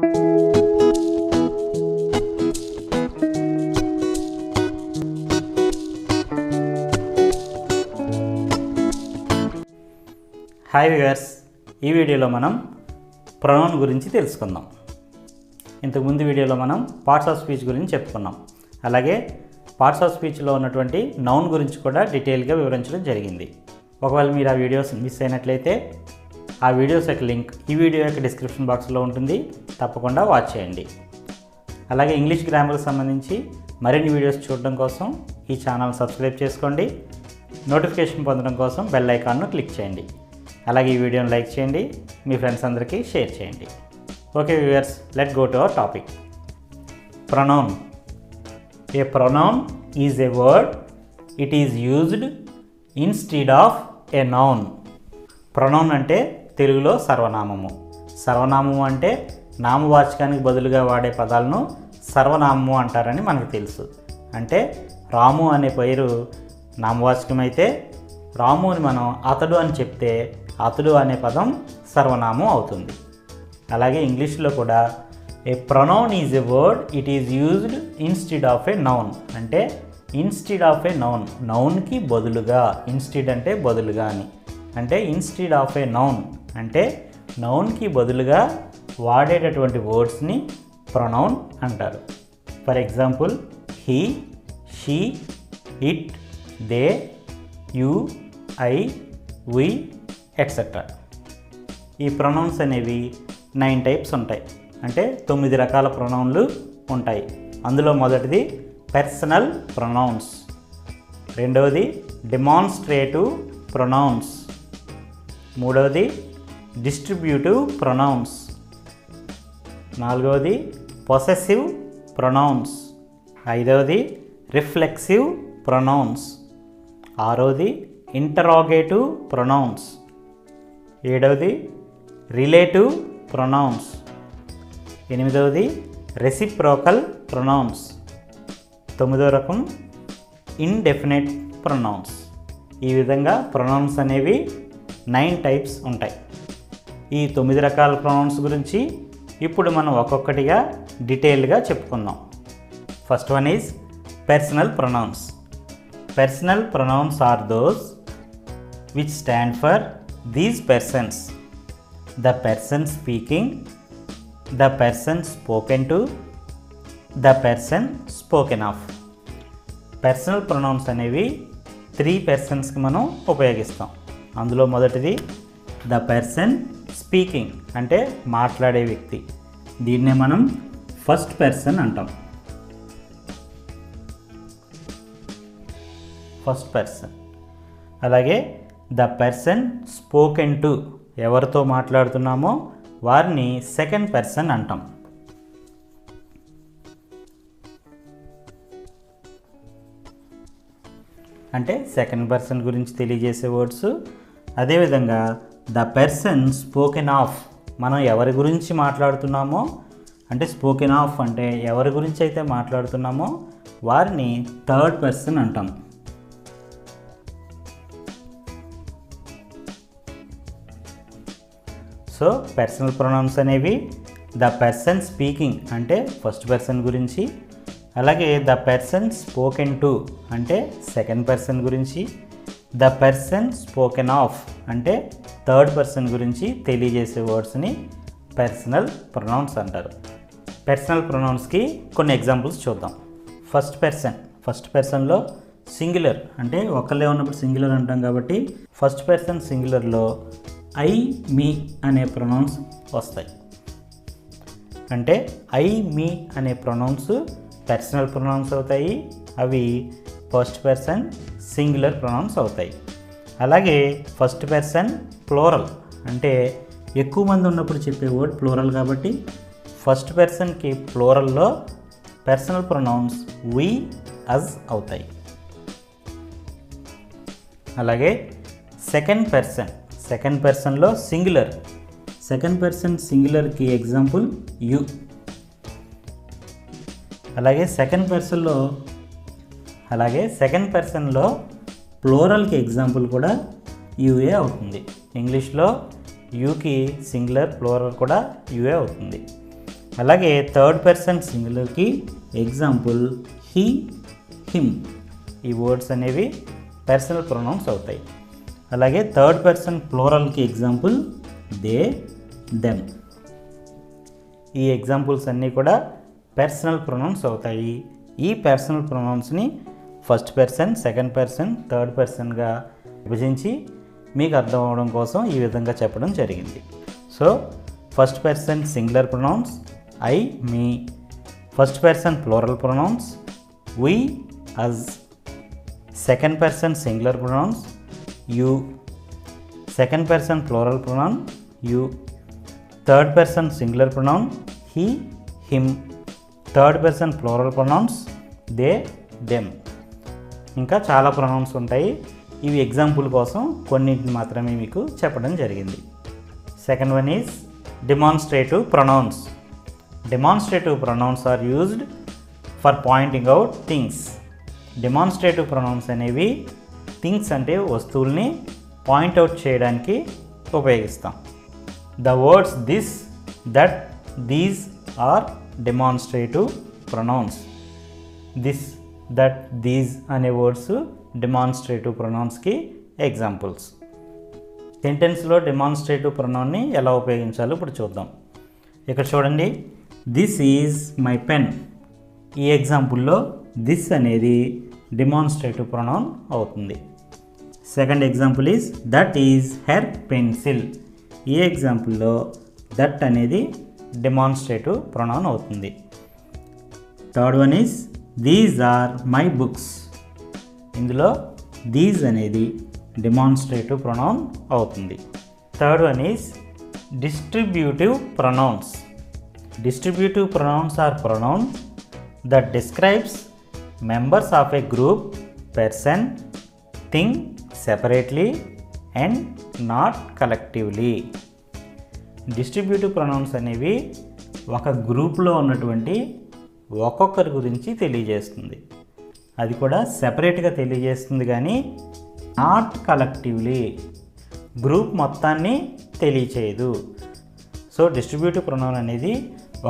Hi viewers, ఈ వీడియోలో మనం ప్రొనౌన్ గురించి తెలుసుకుందాం. ఇంతకుముందు వీడియోలో మనం పార్ట్స్ ఆఫ్ స్పీచ్ గురించి చెప్పుకున్నాం. అలాగే పార్ట్స్ ఆఫ్ స్పీచ్లో ఉన్నటువంటి నౌన్ గురించి కూడా డీటెయిల్గా వివరించడం జరిగింది. ఒకవేళ మీరు ఆ వీడియోస్ మిస్ అయినట్లయితే ఆ వీడియోస్ యొక్క లింక్ ఈ వీడియో యొక్క డిస్క్రిప్షన్ బాక్స్లో ఉంటుంది, తప్పకుండా వాచ్ చేయండి. అలాగే ఇంగ్లీష్ గ్రామర్కి సంబంధించి మరిన్ని వీడియోస్ చూడడం కోసం ఈ ఛానల్ సబ్స్క్రైబ్ చేసుకోండి. నోటిఫికేషన్ పొందడం కోసం బెల్ ఐకాన్ను క్లిక్ చేయండి. అలాగే ఈ వీడియోని లైక్ చేయండి, మీ ఫ్రెండ్స్ అందరికీ షేర్ చేయండి. Okay viewers, let go to our topic. Pronoun. A pronoun is A word, it is used instead of a noun. Pronoun అంటే తెలుగులో సర్వనామము. సర్వనామము అంటే నామవాచకానికి బదులుగా వాడే పదాలను సర్వనామము అంటారని మనకు తెలుసు. అంటే రాము అనే పేరు నామవాచకం అయితే రాముని మనం అతడు అని చెప్తే అతడు అనే పదం సర్వనామం అవుతుంది. అలాగే ఇంగ్లీష్లో కూడా a pronoun is a word, it is used instead of a noun. అంటే ఇన్స్టెడ్ ఆఫ్ ఏ నౌన్, నౌన్కి బదులుగా. ఇన్స్టెడ్ అంటే బదులుగా అని. అంటే ఇన్స్టెడ్ ఆఫ్ ఏ నౌన్ అంటే నౌన్కి బదులుగా వాడేటటువంటి వర్డ్స్ని ప్రొనౌన్ అంటారు. For example, he, she, it, they, you, I, we, etcetera. ఈ ప్రొనౌన్స్ అనేవి 9 టైప్స్ ఉంటాయి. అంటే 9 రకాల ప్రొనౌన్లు ఉంటాయి. అందులో మొదటిది పర్సనల్ ప్రొనౌన్స్, రెండవది డెమాన్స్ట్రేటివ్ ప్రొనౌన్స్, మూడవది డిస్ట్రిబ్యూటివ్ ప్రొనౌన్స్, నాలుగవది పొసెసివ్ ప్రొనౌన్స్, ఐదవది రిఫ్లెక్సివ్ ప్రొనౌన్స్, ఆరవది ఇంటరాగేటివ్ ప్రొనౌన్స్, ఏడవది రిలేటివ్ ప్రొనౌన్స్, ఎనిమిదవది రెసిప్రోకల్ ప్రొనౌన్స్, తొమ్మిదవ రకం ఇండెఫినెట్ ప్రొనౌన్స్. ఈ విధంగా ప్రొనౌన్స్ అనేవి 9 టైప్స్ ఉంటాయి. ఈ 9 రకాల ప్రొనౌన్స్ గురించి ఇప్పుడు మనం ఒక్కొక్కటిగా డీటెయిల్గా చెప్పుకుందాం. First one is personal pronouns. Personal pronouns are those which stand for these persons: the person speaking, the person spoken to, the person spoken of. Personal pronouns అనేవి 3 పర్సన్స్కి మనం ఉపయోగిస్తాం. అందులో మొదటిది ద పర్సన్ స్పీకింగ్, అంటే మాట్లాడే వ్యక్తి. దీన్నే మనం ఫస్ట్ పర్సన్ అంటాం. First person. అలాగే ద పర్సన్ స్పోకెన్ టు, ఎవరితో మాట్లాడుతున్నామో వారిని సెకండ్ పర్సన్ అంటాం. అంటే సెకండ్ పర్సన్ గురించి తెలియజేసే వర్డ్స్. అదేవిధంగా ద పర్సన్ స్పోకెన్ ఆఫ్, మనం ఎవరి గురించి మాట్లాడుతున్నామో, అంటే స్పోకెన్ ఆఫ్ అంటే ఎవరి గురించి అయితే మాట్లాడుతున్నామో వారిని థర్డ్ పర్సన్ అంటాం. సో పర్సనల్ ప్రొనౌన్స్ అనేవి ద పర్సన్ స్పీకింగ్ అంటే ఫస్ట్ పర్సన్ గురించి, అలాగే ద పర్సన్ స్పోకెన్ టు అంటే సెకండ్ పర్సన్ గురించి, ద పర్సన్ స్పోకెన్ ఆఫ్ అంటే థర్డ్ పర్సన్ గురించి తెలియజేసే వర్డ్స్ని పర్సనల్ ప్రొనౌన్స్ అంటారు. పర్సనల్ ప్రొనౌన్స్కి కొన్ని ఎగ్జాంపుల్స్ చూద్దాం. ఫస్ట్ పర్సన్లో సింగులర్, అంటే ఒకళ్ళే ఉన్నప్పుడు సింగులర్ అంటాం కాబట్టి ఫస్ట్ పర్సన్ సింగులర్లో ఐ, మీ అనే ప్రొనౌన్స్ వస్తాయి. అంటే ఐ, మీ అనే ప్రొనౌన్స్ పర్సనల్ ప్రొనౌన్స్ అవుతాయి. అవి ఫస్ట్ పర్సన్ సింగులర్ ప్రొనౌన్స్ అవుతాయి. అలాగే ఫస్ట్ పర్సన్ ప్లూరల్, అంటే ఎక్కువ మంది ఉన్నప్పుడు చెప్పే వర్డ్ ప్లూరల్ కాబట్టి ఫస్ట్ పర్సన్కి ప్లూరల్లో పర్సనల్ ప్రొనౌన్స్ వి, అజ్ అవుతాయి. అలాగే సెకండ్ పర్సన్లో సింగులర్, సెకండ్ పర్సన్ సింగులర్కి ఎగ్జాంపుల్ యు. అలాగే సెకండ్ పర్సన్లో ప్లూరల్కి ఎగ్జాంపుల్ కూడా యుఏ అవుతుంది. ఇంగ్లీష్లో యూకి సింగులర్, ప్లూరల్ కూడా యుఏ అవుతుంది. అలాగే థర్డ్ పర్సన్ సింగులర్కి ఎగ్జాంపుల్ హీ, హిమ్. ఈ వర్డ్స్ అనేవి పర్సనల్ ప్రొనౌన్స్ అవుతాయి. అలాగే థర్డ్ పర్సన్ ప్లూరల్కి ఎగ్జాంపుల్ దే, దెమ్. ఈ ఎగ్జాంపుల్స్ అన్నీ కూడా పర్సనల్ ప్రొనౌన్స్ అవుతాయి. ఈ పర్సనల్ ప్రొనౌన్స్ని first person, second person, third పర్సన్గా విభజించి మీకు అర్థం అవడం కోసం ఈ విధంగా చెప్పడం జరిగింది. So first person singular pronouns I, me. First person plural pronouns we, us. Second person singular pronouns you. Second person plural pronoun you. Third person singular pronoun he, him. Third person plural pronouns they, them. ఇంకా చాలా pronounce ఉంటాయి. ఇవి example కోసం కొన్నింటిని మాత్రమే మీకు చెప్పడం జరిగింది. Second one is demonstrative pronouns. Demonstrative pronouns are used for pointing out things. Demonstrative pronouns అనేవి థింగ్స్ అంటే వస్తువుల్ని పాయింట్అవుట్ చేయడానికి ఉపయోగిస్తాం. The words this, that, these are demonstrative pronouns. This, that, these అనే వర్డ్స్ డెమాన్స్ట్రేటివ్ ప్రొనౌన్స్కి ఎగ్జాంపుల్స్. సెంటెన్స్లో demonstrative ప్రొనౌన్ని ఎలా ఉపయోగించాలో ఇప్పుడు చూద్దాం. ఇక్కడ చూడండి, దిస్ ఈజ్ మై పెన్. ఈ ఎగ్జాంపుల్లో దిస్ అనేది డెమాన్స్ట్రేటివ్ ప్రొనౌన్ అవుతుంది. Second example is that is her pencil. ఈ ఎగ్జాంపుల్లో దట్ అనేది డెమాన్స్ట్రేటివ్ ప్రొనౌన్ అవుతుంది. Third one is these are my books. ఇందులో దీస్ అనేది డెమాన్స్ట్రేటివ్ ప్రొనౌన్ అవుతుంది. Third one is distributive pronouns. Distributive pronouns are pronoun that describes members of a group, person, thing separately and not collectively. Distributive pronouns అనేవి ఒక గ్రూప్లో ఉన్నటువంటి ఒక్కొక్కరి గురించి తెలియజేస్తుంది. అది కూడా సెపరేట్గా తెలియజేస్తుంది, కానీ నాట్ కలెక్టివ్లీ, గ్రూప్ మొత్తాన్ని తెలియచేయదు. సో డిస్ట్రిబ్యూటివ్ ప్రొనౌన్ అనేది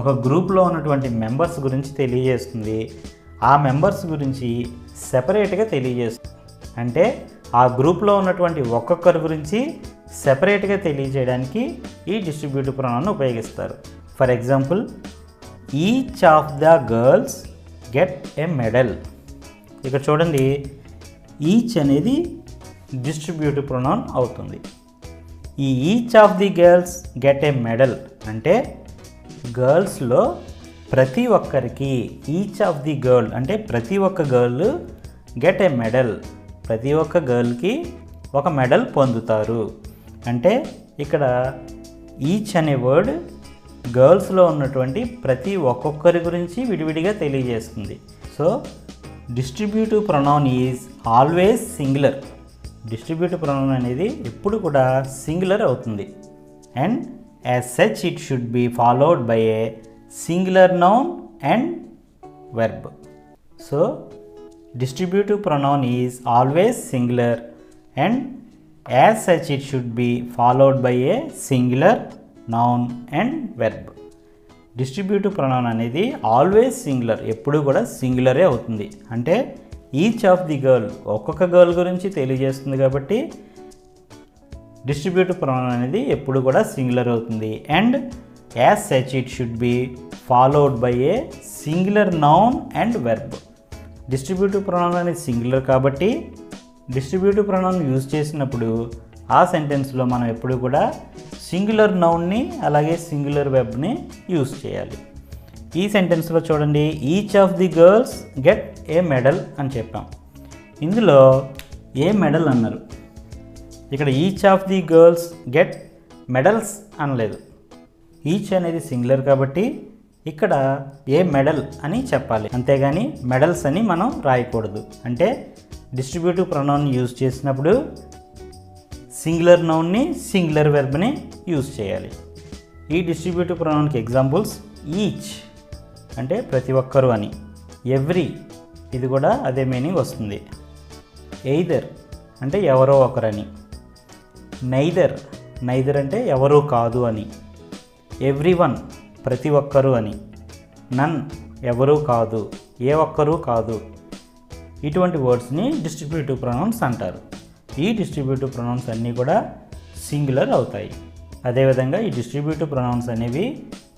ఒక గ్రూప్లో ఉన్నటువంటి మెంబర్స్ గురించి తెలియజేస్తుంది. ఆ మెంబర్స్ గురించి సెపరేట్గా తెలియజేస్తుంది. అంటే ఆ గ్రూప్లో ఉన్నటువంటి ఒక్కొక్కరి గురించి సెపరేట్గా తెలియజేయడానికి ఈ డిస్ట్రిబ్యూటివ్ ప్రొనౌన్ ఉపయోగిస్తారు. For example, each of the girls get a medal. ఇక్కడ చూడండి, ఈచ్ అనేది డిస్ట్రిబ్యూటివ్ ప్రొనౌన్ అవుతుంది. ఈ each of the girls get a medal అంటే గర్ల్స్లో ప్రతి ఒక్కరికి, ఈచ్ ఆఫ్ ది గర్ల్ అంటే ప్రతి ఒక్క గర్ల్ గెట్ ఏ మెడల్, ప్రతి ఒక్క గర్ల్కి ఒక మెడల్ పొందుతారు. అంటే ఇక్కడ ఈచ్ అనే వర్డ్ గర్ల్స్లో ఉన్నటువంటి ప్రతి ఒక్కొక్కరి గురించి విడివిడిగా తెలియజేస్తుంది. So distributive pronoun is always singular. Distributive pronoun అనేది ఎప్పుడు కూడా సింగులర్ అవుతుంది. And as such it should be followed by A singular noun and verb. So distributive pronoun is always singular and as such it should be followed by A singular noun and verb. Distributive pronoun అనేది always singular, ఎప్పుడు కూడా సింగులరే అవుతుంది. అంటే each of the girl, ఒక్కొక్క girl గురించి తెలియజేస్తుంది కాబట్టి distributive pronoun అనేది ఎప్పుడు కూడా సింగులర్ అవుతుంది. And as such it should be followed by A singular noun and verb. Distributive pronoun అనేది సింగులర్ కాబట్టి డిస్ట్రిబ్యూటివ్ ప్రొనౌన్ యూజ్ చేసినప్పుడు ఆ సెంటెన్స్లో మనం ఎప్పుడు కూడా సింగులర్ నౌన్ని అలాగే సింగులర్ వెర్బ్ని యూజ్ చేయాలి. ఈ సెంటెన్స్లో చూడండి, each of the girls get a medal అని చెప్పాం. ఇందులో ఏ మెడల్ అన్నారు, ఇక్కడ each of the girls get medals అనలేదు. ఈచ్ అనేది సింగులర్ కాబట్టి ఇక్కడ ఏ మెడల్ అని చెప్పాలి, అంతేగాని మెడల్స్ అని మనం రాయకూడదు. అంటే డిస్ట్రిబ్యూటివ్ ప్రొనౌన్ యూజ్ చేసినప్పుడు సింగులర్ నౌన్ని సింగులర్ వెర్బ్ని యూజ్ చేయాలి. ఈ డిస్ట్రిబ్యూటివ్ ప్రొనౌన్కి ఎగ్జాంపుల్స్ ఈచ్ అంటే ప్రతి ఒక్కరు అని, ఎవ్రీ ఇది కూడా అదే మీనింగ్ వస్తుంది. ఎయిదర్ అంటే ఎవరో ఒకరని, నైదర్ నైదర్ అంటే ఎవరూ కాదు అని, ఎవ్రీ వన్ ప్రతి ఒక్కరు అని, నన్ ఎవరూ కాదు, ఏ ఒక్కరూ కాదు, ఇటువంటి వర్డ్స్ని డిస్ట్రిబ్యూటివ్ ప్రొనౌన్స్ అంటారు. ఈ డిస్ట్రిబ్యూటివ్ ప్రొనౌన్స్ అన్నీ కూడా సింగులర్ అవుతాయి. అదేవిధంగా ఈ డిస్ట్రిబ్యూటివ్ ప్రొనౌన్స్ అనేవి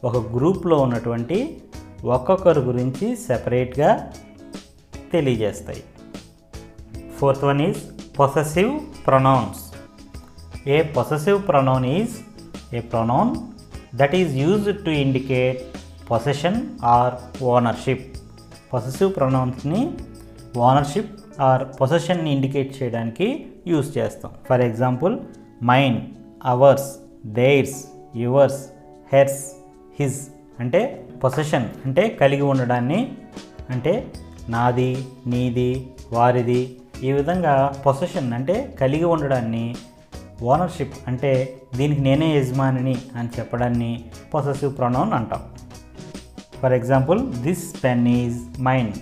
ఒక గ్రూప్లో ఉన్నటువంటి ఒక్కొక్కరి గురించి సెపరేట్గా తెలియజేస్తాయి. Fourth one is possessive pronouns. A possessive pronoun is a pronoun that is used to indicate possession or ownership. Possessive ప్రొనౌన్స్ని ఓనర్షిప్ ఆర్ పొసెషన్ని ఇండికేట్ చేయడానికి యూజ్ చేస్తాం. For example mine, ours, theirs, yours, hers, his అంటే possession అంటే కలిగి ఉండడాన్ని, అంటే నాది, నీది, వారిది, ఈ విధంగా పొసెషన్ అంటే కలిగి ఉండడాన్ని, ఓనర్షిప్ అంటే దీనికి నేనే యజమానిని అని చెప్పడాన్ని పొసెసివ్ ప్రొనౌన్ అంటాం. For example this pen is mine.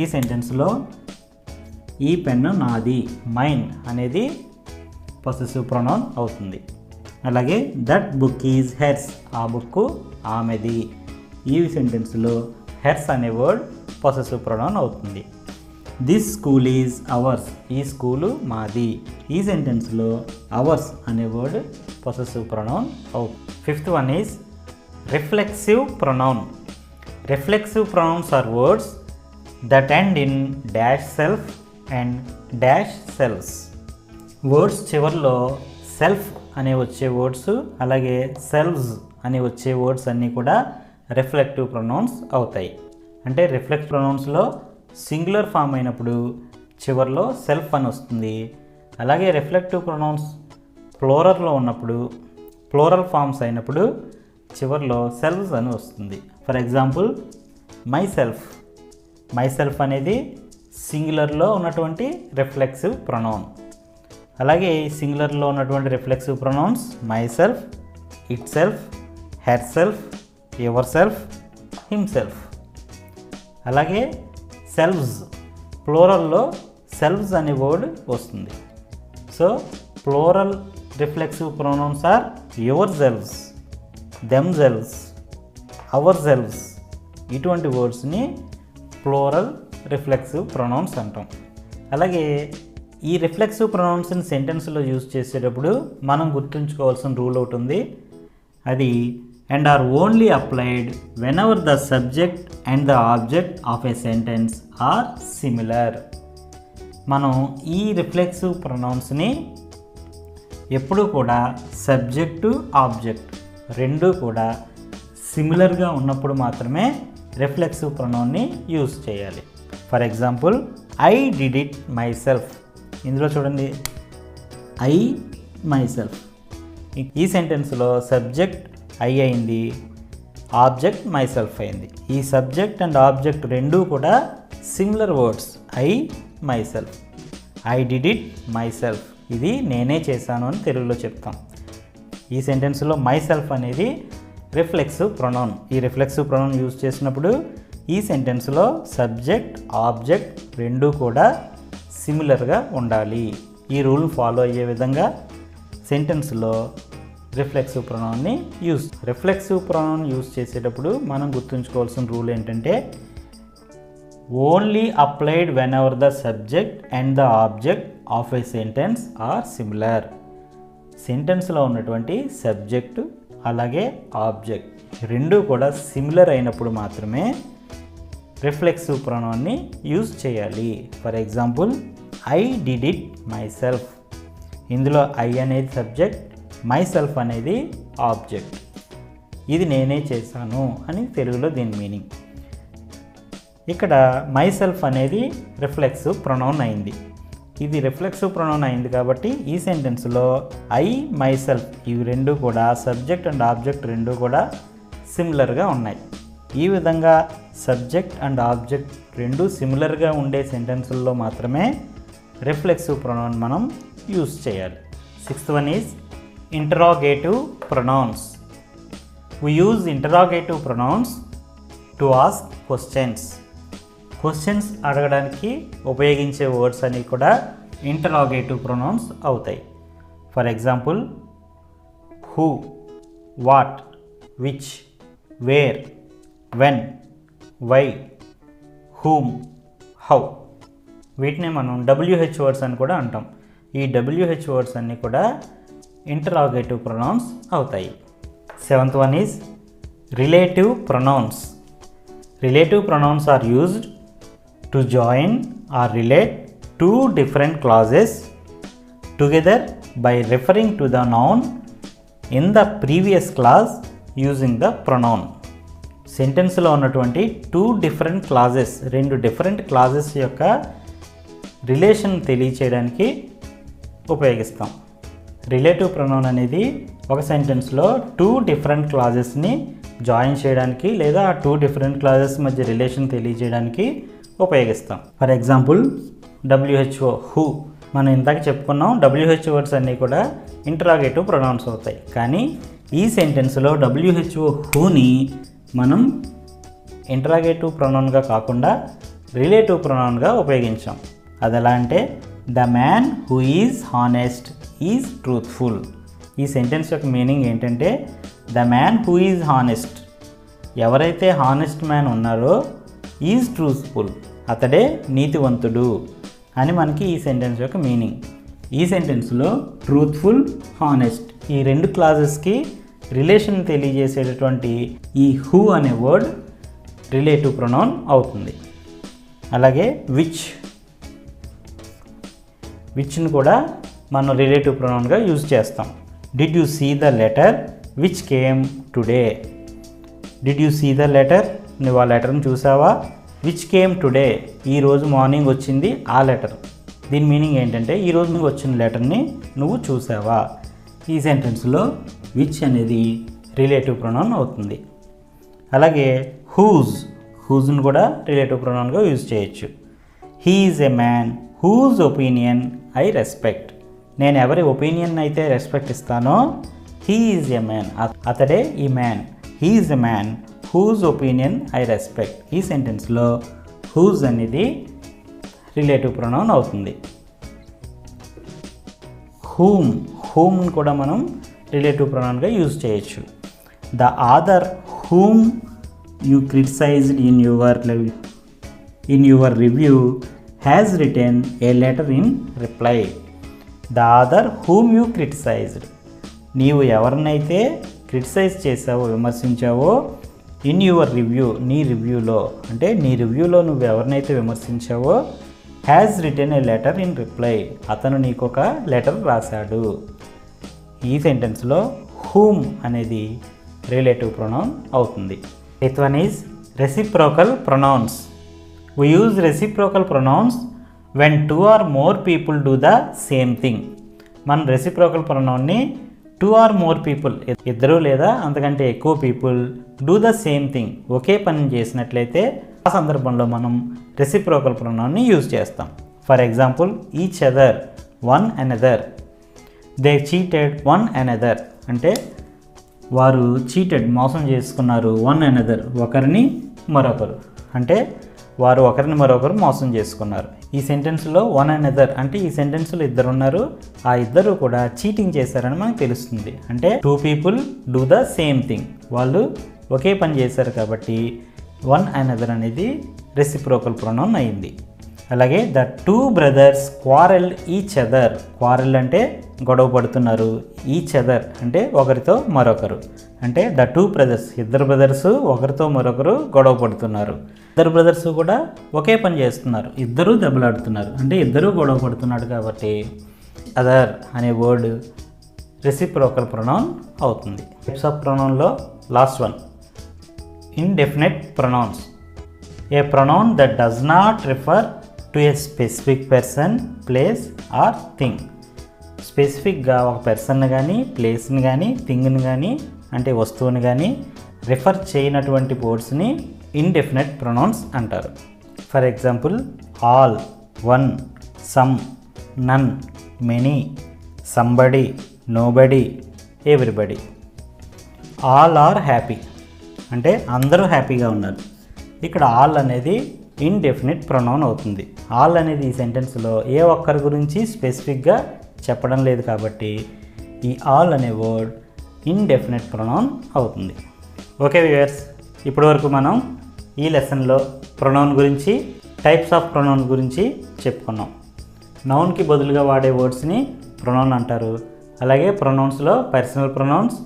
ఈ సెంటెన్స్లో ఈ పెన్ను నాది, మైన్ అనేది పొసెసివ్ ప్రొనౌన్ అవుతుంది. అలాగే దట్ బుక్ ఈజ్ హెర్స్. ఆ బుక్ ఆమెది. ఈ సెంటెన్స్లో హెర్స్ అనే వర్డ్ పొసెసివ్ ప్రొనౌన్ అవుతుంది. This school is ours. ఈ స్కూలు మాది. ఈ సెంటెన్స్లో అవర్స్ అనే వర్డ్ పొసెసివ్ ప్రొనౌన్ అవుతుంది. Fifth one is reflexive pronoun. Reflexive pronouns are words that end in dash self and dash selves. Words చివరిలో self అనే వచ్చే వర్డ్స్ అలాగే సెల్వ్స్ అని వచ్చే వర్డ్స్ అన్నీ కూడా రిఫ్లెక్టివ్ ప్రొనౌన్స్ అవుతాయి. అంటే రిఫ్లెక్ట్ ప్రొనౌన్స్లో సింగులర్ ఫామ్ అయినప్పుడు చివరిలో సెల్ఫ్ అని వస్తుంది. అలాగే రిఫ్లెక్టివ్ ప్రొనౌన్స్ ప్లోరల్లో ఉన్నప్పుడు, ప్లోరల్ ఫామ్స్ అయినప్పుడు చివరిలో సెల్వ్స్ అని వస్తుంది. For example myself. Myself అనేది సింగులర్లో ఉన్నటువంటి రిఫ్లెక్సివ్ ప్రొనౌన్. అలాగే సింగులర్లో ఉన్నటువంటి reflexive pronouns myself, itself, herself, yourself, himself. అలాగే సెల్వ్స్ ప్లోరల్లో సెల్వ్స్ అనే వర్డ్ వస్తుంది. So plural reflexive pronouns are yourselves, themselves, ourselves. ఇటువంటి వర్డ్స్ని ప్లోరల్ రిఫ్లెక్సివ్ ప్రొనౌన్స్ అంటాం. అలాగే ఈ రిఫ్లెక్సివ్ ప్రొనౌన్స్ని సెంటెన్స్లో యూజ్ చేసేటప్పుడు మనం గుర్తుంచుకోవాల్సిన రూల్ ఒకటి ఉంది. అది and are only applied whenever the subject and the object of a sentence are similar. మనం ఈ రిఫ్లెక్సివ్ ప్రొనౌన్స్ని ఎప్పుడూ కూడా సబ్జెక్టు, ఆబ్జెక్ట్ రెండూ కూడా సిమిలర్గా ఉన్నప్పుడు మాత్రమే రిఫ్లెక్సివ్ ప్రొనౌన్ని యూజ్ చేయాలి. For example I did it myself. ఇందులో చూడండి ఐ మై సెల్ఫ్. ఈ సెంటెన్స్లో సబ్జెక్ట్ ఐ అయింది, ఆబ్జెక్ట్ మై సెల్ఫ్ అయింది. ఈ సబ్జెక్ట్ అండ్ ఆబ్జెక్ట్ రెండూ కూడా similar words. I my self, I did it my self. ఇది నేనే చేశాను అని తెలుగులో చెప్తాం. ఈ సెంటెన్స్లో మై సెల్ఫ్ అనేది రిఫ్లెక్సివ్ ప్రొనౌన్. ఈ రిఫ్లెక్సివ్ ప్రొనౌన్ యూజ్ చేసినప్పుడు ఈ సెంటెన్స్లో సబ్జెక్ట్, ఆబ్జెక్ట్ రెండూ కూడా సిమిలర్గా ఉండాలి. ఈ రూల్ ఫాలో అయ్యే విధంగా సెంటెన్స్లో రిఫ్లెక్సివ్ ప్రొనౌన్ని రిఫ్లెక్సివ్ ప్రొనౌన్ యూజ్ చేసేటప్పుడు మనం గుర్తుంచుకోవాల్సిన రూల్ ఏంటంటే only applied whenever the subject and the object of a sentence are similar. సెంటెన్స్లో ఉన్నటువంటి సబ్జెక్టు అలాగే ఆబ్జెక్ట్ రెండూ కూడా సిమిలర్ అయినప్పుడు మాత్రమే రిఫ్లెక్సివ్ ప్రొనౌన్ని యూజ్ చేయాలి. For example I did it myself. ఇందులో ఐ అనేది సబ్జెక్ట్, మై సెల్ఫ్ అనేది ఆబ్జెక్ట్. ఇది నేనే చేశాను అని తెలుగులో దీని మీనింగ్. ఇక్కడ మై సెల్ఫ్ అనేది రిఫ్లెక్సివ్ ప్రొనౌన్ అయింది. ఇది రిఫ్లెక్సివ్ ప్రొనౌన్ అయింది కాబట్టి ఈ సెంటెన్స్లో ఐ, మై సెల్ఫ్ ఇవి రెండు కూడా సబ్జెక్ట్ అండ్ ఆబ్జెక్ట్ రెండు కూడా సిమిలర్గా ఉన్నాయి. ఈ విధంగా సబ్జెక్ట్ అండ్ ఆబ్జెక్ట్ రెండు సిమిలర్గా ఉండే సెంటెన్సుల్లో మాత్రమే రిఫ్లెక్సివ్ ప్రొనౌన్ మనం యూజ్ చేయాలి. Sixth one is interrogative pronouns. We use interrogative pronouns to ask questions. Questions అడగడానికి ఉపయోగించే వర్డ్స్ అన్నీ కూడా ఇంటరాగేటివ్ ప్రొనౌన్స్ అవుతాయి. For example who, what, which, where, when, why, whom, how. వీటిని మనం WH వర్డ్స్ అని కూడా అంటాం. ఈ WH వర్డ్స్ అన్నీ కూడా ఇంటరాగేటివ్ ప్రొనౌన్స్ అవుతాయి. 7th one is relative pronouns. Relative pronouns are used to join or relate two different clauses together by referring to the noun in the previous clause using the pronoun. సెంటెన్స్లో ఉన్నటువంటి 2 different clauses, 2 different clauses యొక్క relation తెలియచేయడానికి ఉపయోగిస్తాం. Relative pronoun అనేది ఒక సెంటెన్స్లో 2 different క్లాజెస్ని join చేయడానికి లేదా ఆ 2 different clauses మధ్య relation తెలియజేయడానికి ఉపయోగిస్తాం. For example WHO, who. మనం ఇందాక చెప్పుకున్నాం WH వర్డ్స్ అన్నీ కూడా ఇంటరాగేటివ్ ప్రొనౌన్స్ అవుతాయి. కానీ ఈ సెంటెన్స్లో WHO, హూని మనం ఇంటరాగేటివ్ ప్రొనౌన్గా కాకుండా రిలేటివ్ ప్రొనౌన్గా ఉపయోగించాం. అది ఎలా అంటే the man who is honest is truthful. ఈ సెంటెన్స్ యొక్క మీనింగ్ ఏంటంటే the man who is honest, ఎవరైతే హానెస్ట్ మ్యాన్ ఉన్నారో, ఈజ్ ట్రూత్ఫుల్, అతడే నీతివంతుడు అని మనకి ఈ సెంటెన్స్ యొక్క మీనింగ్. ఈ సెంటెన్స్లో ట్రూత్ఫుల్, హానెస్ట్ ఈ 2 క్లాజెస్కి రిలేషన్ తెలియజేసేటటువంటి ఈ హూ అనే వర్డ్ రిలేటివ్ ప్రొనౌన్ అవుతుంది. అలాగే విచ్ని కూడా మనం రిలేటివ్ ప్రొనౌన్గా యూజ్ చేస్తాం. Did you see the letter which came today? Did you see the letter, నువ్వు ఆ లెటర్ని చూసావా? విచ్ కేమ్ టుడే, ఈరోజు మార్నింగ్ వచ్చింది ఆ లెటర్. దీని మీనింగ్ ఏంటంటే ఈరోజు నువ్వు వచ్చిన లెటర్ని నువ్వు చూసావా. ఈ సెంటెన్స్లో విచ్ అనేది రిలేటివ్ ప్రొనౌన్ అవుతుంది. అలాగే హూజ్ని కూడా రిలేటివ్ ప్రొనౌన్గా యూజ్ చేయొచ్చు. He is a man whose opinion I respect. నేను ఎవరి ఒపీనియన్ అయితే రెస్పెక్ట్ ఇస్తానో, హీ ఈజ్ ఎ మ్యాన్, అతడే ఈ man. He is a man whose opinion I respect. ఈ సెంటెన్స్లో హూజ్ అనేది రిలేటివ్ ప్రొనౌన్ అవుతుంది. హూమ్ కూడా మనం రిలేటివ్ ప్రొనౌన్గా యూజ్ చేయొచ్చు. The author whom you criticised in your review has written a letter in reply. The author whom you criticised, నీవు ఎవరినైతే క్రిటిసైజ్ చేసావో, విమర్శించావో, ఇన్ యువర్ రివ్యూ నీ రివ్యూలో, అంటే నీ రివ్యూలో నువ్వు ఎవరినైతే విమర్శించావో, has written a letter in reply, అతను నీకు ఒక లెటర్ రాశాడు. ఈ సెంటెన్స్లో హూమ్ అనేది రిలేటివ్ ప్రొనౌన్ అవుతుంది. 8th one is reciprocal pronouns. We use reciprocal pronouns when 2 or more people do the same thing. మన రెసిప్రోకల్ ప్రొనౌన్ని 2 or more people, ఇద్దరు లేదా అంతకంటే ఎక్కువ people, do the same thing, ఒకే పని చేసినట్లయితే ఆ సందర్భంలో మనం రెసిప్రోకల్ ప్రొనౌన్ని యూజ్ చేస్తాం. For example each other, one another. They cheated one another అంటే వారు చీటెడ్ మోసం చేసుకున్నారు, వన్ అనదర్ ఒకరిని మరొకరు అంటే వారు ఒకరిని మరొకరు మోసం చేసుకున్నారు. ఈ సెంటెన్స్లో వన్ అనదర్ అంటే ఈ సెంటెన్స్లో ఇద్దరు ఉన్నారు, ఆ ఇద్దరు కూడా చీటింగ్ చేశారని మనకు తెలుస్తుంది. అంటే 2 people do the same thing, వాళ్ళు ఒకే పని చేశారు కాబట్టి వన్ అనదర్ అనేది రెసిప్రోకల్ ప్రొనౌన్ అయింది. అలాగే ద 2 brothers క్వారెల్ ఈచ్ అదర్. క్వారెల్ అంటే గొడవ పడుతున్నారు, ఈచ్ అదర్ అంటే ఒకరితో మరొకరు. అంటే ద 2 brothers ఇద్దరు బ్రదర్స్ ఒకరితో మరొకరు గొడవ పడుతున్నారు. ఇద్దరు బ్రదర్స్ కూడా ఒకే పని చేస్తున్నారు, ఇద్దరూ దెబ్బలాడుతున్నారు అంటే ఇద్దరూ గొడవ పడుతున్నాడు కాబట్టి అదర్ అనే వర్డ్ రెసిప్రోకల్ ప్రొనౌన్ అవుతుంది. టైప్స్ ఆఫ్ ప్రొనౌన్లో last one indefinite pronouns. A pronoun that does not refer to a specific person, place or thing. స్పెసిఫిక్గా ఒక పర్సన్ని కానీ, ప్లేస్ని కానీ, థింగ్ని కానీ అంటే వస్తువుని కానీ రిఫర్ చేయనటువంటి వర్డ్స్ని ఇండెఫినెట్ ప్రొనౌన్స్ అంటారు. For example all, one, some, none, many, somebody, nobody, everybody. All are happy అంటే అందరూ హ్యాపీగా ఉన్నారు. ఇక్కడ ఆల్ అనేది ఇండెఫినిట్ ప్రొనౌన్ అవుతుంది. ఆల్ అనేది ఈ సెంటెన్స్లో ఏ ఒక్కరి గురించి స్పెసిఫిక్గా చెప్పడం లేదు కాబట్టి ఈ ఆల్ అనే వర్డ్ ఇండెఫినిట్ ప్రొనౌన్ అవుతుంది. ఓకే వ్యూయర్స్, ఇప్పటివరకు మనం ఈ లెసన్లో ప్రొనౌన్ గురించి, టైప్స్ ఆఫ్ ప్రొనౌన్ గురించి చెప్పుకున్నాం. నౌన్కి బదులుగా వాడే వర్డ్స్ని ప్రొనౌన్ అంటారు. అలాగే ప్రొనౌన్స్లో personal pronouns,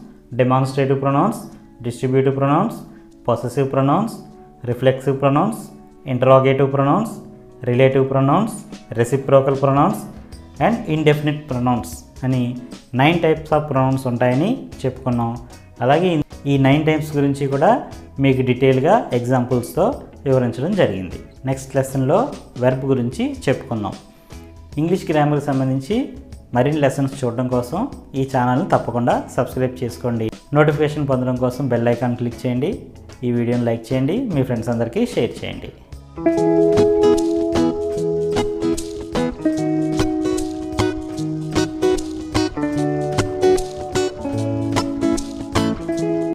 demonstrative pronouns, distributive pronouns, possessive pronouns, reflexive pronouns, interrogative pronouns, relative pronouns, reciprocal pronouns and indefinite pronouns అని 9 టైప్స్ ఆఫ్ ప్రొనౌన్స్ ఉంటాయని చెప్పుకున్నాం. అలాగే ఈ 9 టైప్స్ గురించి కూడా మీకు డీటెయిల్గా ఎగ్జాంపుల్స్తో వివరించడం జరిగింది. నెక్స్ట్ లెసన్లో వెర్బ్ గురించి చెప్పుకుందాం. ఇంగ్లీష్ గ్రామర్కి సంబంధించి మరిన్ని లెసన్స్ చూడడం కోసం ఈ ఛానల్ని తప్పకుండా సబ్స్క్రైబ్ చేసుకోండి. నోటిఫికేషన్ పొందడం కోసం బెల్ ఐకాన్ క్లిక్ చేయండి. ఈ వీడియోని లైక్ చేయండి, మీ ఫ్రెండ్స్ అందరికీ షేర్ చేయండి.